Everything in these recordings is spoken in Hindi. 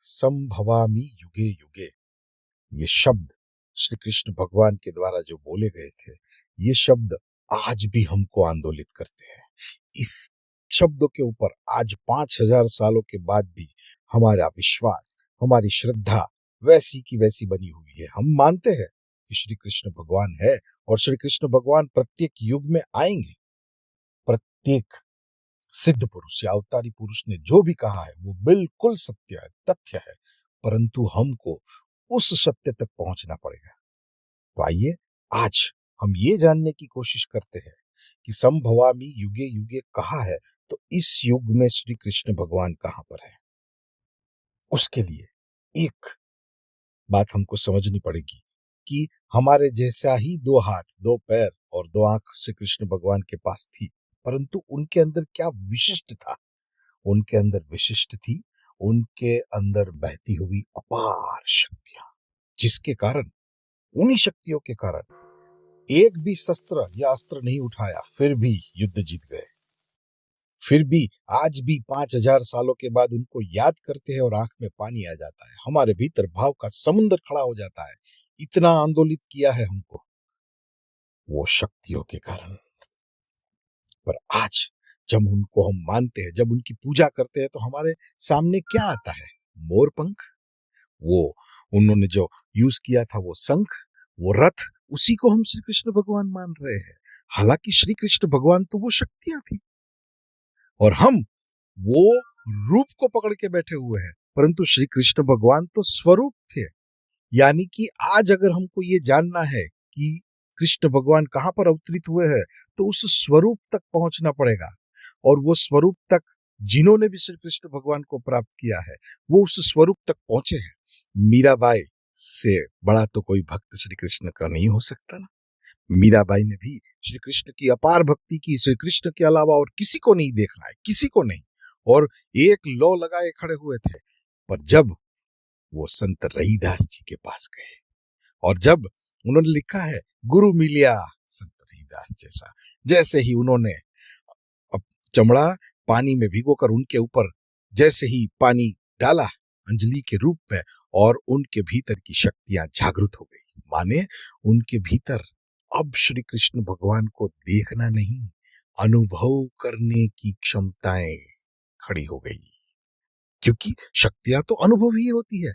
संभवामि युगे युगे, ये शब्द श्री कृष्ण भगवान के द्वारा जो बोले गए थे, ये शब्द आज भी हमको आंदोलित करते हैं। इस शब्दों के ऊपर आज 5000 सालों के बाद भी हमारा विश्वास, हमारी श्रद्धा वैसी की वैसी बनी हुई है। हम मानते हैं कि श्री कृष्ण भगवान है और श्री कृष्ण भगवान प्रत्येक युग में आएंगे। प्रत्येक सिद्ध पुरुष या अवतारी पुरुष ने जो भी कहा है वो बिल्कुल सत्य है, तथ्य है, परंतु हमको उस सत्य तक पहुंचना पड़ेगा। तो आइए आज हम ये जानने की कोशिश करते हैं कि संभवामि युगे युगे कहा है, तो इस युग में श्री कृष्ण भगवान कहां पर है। उसके लिए एक बात हमको समझनी पड़ेगी कि हमारे जैसा ही 2 हाथ, 2 पैर और 2 आंख श्री कृष्ण भगवान के पास थी, परंतु उनके अंदर क्या विशिष्ट था। उनके अंदर विशिष्ट थी, उनके अंदर बहती हुई अपार शक्तियां, जिसके कारण, उन्हीं शक्तियों के कारण एक भी शस्त्र या अस्त्र नहीं उठाया, फिर भी युद्ध जीत गए। फिर भी आज भी 5000 सालों के बाद उनको याद करते हैं और आंख में पानी आ जाता है, हमारे भीतर भाव का समुद्र खड़ा हो जाता है। इतना आंदोलित किया है हमको वो शक्तियों के कारण। पर आज जब उनको हम मानते हैं, जब उनकी पूजा करते हैं, तो हमारे सामने क्या आता है? मोर पंख, वो उन्होंने जो यूज किया था वो शंख, वो रथ, उसी को हम श्री कृष्ण भगवान मान रहे हैं। हालांकि श्री कृष्ण भगवान तो वो शक्तियां थी और हम वो रूप को पकड़ के बैठे हुए हैं, परंतु श्री कृष्ण भगवान तो स्वरूप थे। यानी कि आज अगर हमको ये जानना है कि कृष्ण भगवान कहां पर अवतरित हुए हैं, तो उस स्वरूप तक पहुंचना पड़ेगा। और वो स्वरूप तक जिन्होंने भी श्री कृष्ण भगवान को प्राप्त किया है, वो उस स्वरूप तक पहुंचे हैं। मीराबाई से बड़ा तो कोई भक्त श्री कृष्ण का नहीं हो सकता ना। मीराबाई ने भी श्री कृष्ण की अपार भक्ति की, श्री कृष्ण के अलावा और किसी को नहीं देखना है, किसी को नहीं, और एक लौ लगाए खड़े हुए थे। पर जब वो संत रहीदास जी के पास गए और जब उन्होंने लिखा है गुरु मिलिया संत रहीदास जैसा, जैसे ही उन्होंने चमड़ा पानी में भिगोकर उनके ऊपर जैसे ही पानी डाला अंजलि के रूप में, और उनके भीतर की शक्तियां जागृत हो गई। माने उनके भीतर अब श्री कृष्ण भगवान को देखना नहीं, अनुभव करने की क्षमताएं खड़ी हो गई। क्योंकि शक्तियां तो अनुभव ही होती है,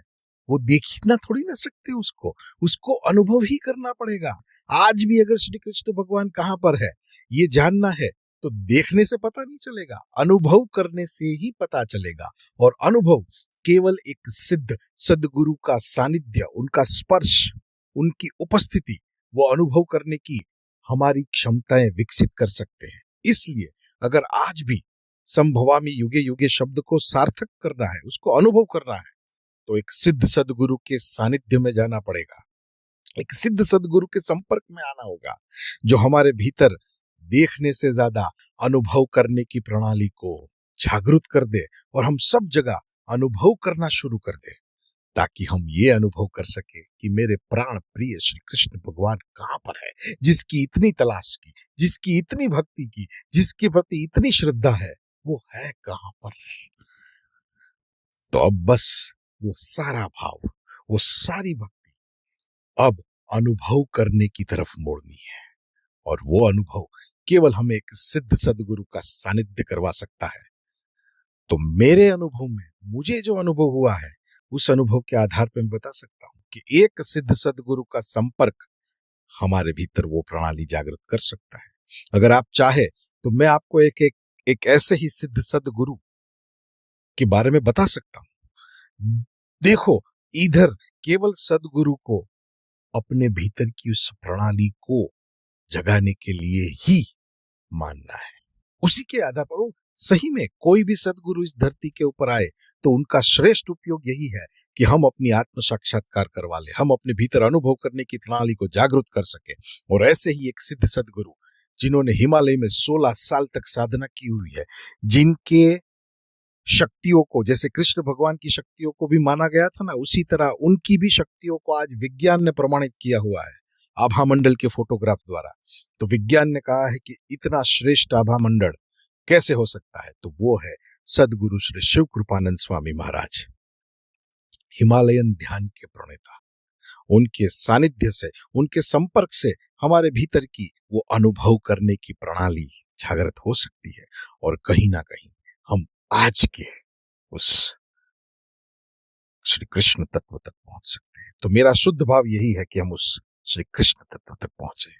वो देखना थोड़ी ना सकते उसको, उसको अनुभव ही करना पड़ेगा। आज भी अगर श्री कृष्ण भगवान कहां पर है ये जानना है, तो देखने से पता नहीं चलेगा, अनुभव करने से ही पता चलेगा। और अनुभव केवल एक सिद्ध सद्गुरु का सानिध्य, उनका स्पर्श, उनकी उपस्थिति, वो अनुभव करने की हमारी क्षमताएं विकसित कर सकते हैं। इसलिए अगर आज भी संभवामि युगे युगे शब्द को सार्थक करना है, उसको अनुभव करना है, तो एक सिद्ध सद्गुरु के सानिध्य में जाना पड़ेगा, एक सिद्ध सद्गुरु के संपर्क में आना होगा, जो हमारे भीतर देखने से ज्यादा अनुभव करने की प्रणाली को जागृत कर दे और हम सब जगह अनुभव करना शुरू कर दे, ताकि हम ये अनुभव कर सके कि मेरे प्राण प्रिय श्री कृष्ण भगवान कहां पर है, जिसकी इतनी तलाश की, जिसकी इतनी भक्ति की, जिसके प्रति इतनी श्रद्धा है, वो है कहां पर। तो अब बस वो सारा भाव, वो सारी भक्ति अब अनुभव करने की तरफ मोड़नी है, और वो अनुभव केवल हमें एक सिद्ध सद्गुरु का सानिध्य करवा सकता है। तो मेरे अनुभव में मुझे जो अनुभव हुआ है, उस अनुभव के आधार पर मैं बता सकता हूं कि एक सिद्ध सद्गुरु का संपर्क हमारे भीतर वो प्रणाली जागृत कर सकता है। अगर आप चाहे तो मैं आपको एक ऐसे ही सिद्ध सद्गुरु के बारे में बता सकता हूं। देखो, इधर केवल सद्गुरु को अपने भीतर की उस प्रणाली को जगाने के लिए ही मानना है। उसी के आधार पर वो सही में कोई भी सद्गुरु इस धरती के ऊपर आए तो उनका श्रेष्ठ उपयोग यही है कि हम अपनी आत्म साक्षात्कार करवा ले, हम अपने भीतर अनुभव करने की प्रणाली को जागृत कर सके। और ऐसे ही एक सिद्ध सद्गुरु जिन्होंने हिमालय में 16 साल तक साधना की हुई है, जिनके शक्तियों को, जैसे कृष्ण भगवान की शक्तियों को भी माना गया था ना, उसी तरह उनकी भी शक्तियों को आज विज्ञान ने प्रमाणित किया हुआ है आभा मंडल के फोटोग्राफ द्वारा। तो विज्ञान ने कहा है कि इतना श्रेष्ठ आभा मंडल कैसे हो सकता है, तो वो है सद्गुरु श्री शिव कृपानंद स्वामी महाराज। हिमालयन ध्यान के प्रणेता। उनके सानिध्य से, उनके संपर्क से हमारे भीतर की वो अनुभव करने की प्रणाली जागृत हो सकती है और कहीं ना कहीं हम आज के उस श्री कृष्ण तत्व तक पहुंच सकते हैं। तो मेरा शुद्ध भाव यही है कि हम उस श्री कृष्ण तत्व तक पहुंचे।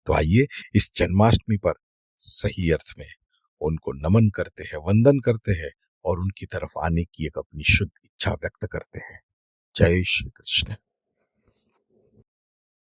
तो आइए इस जन्माष्टमी पर सही अर्थ में उनको नमन करते हैं, वंदन करते हैं और उनकी तरफ आने की एक अपनी शुद्ध इच्छा व्यक्त करते हैं। जय श्री कृष्ण।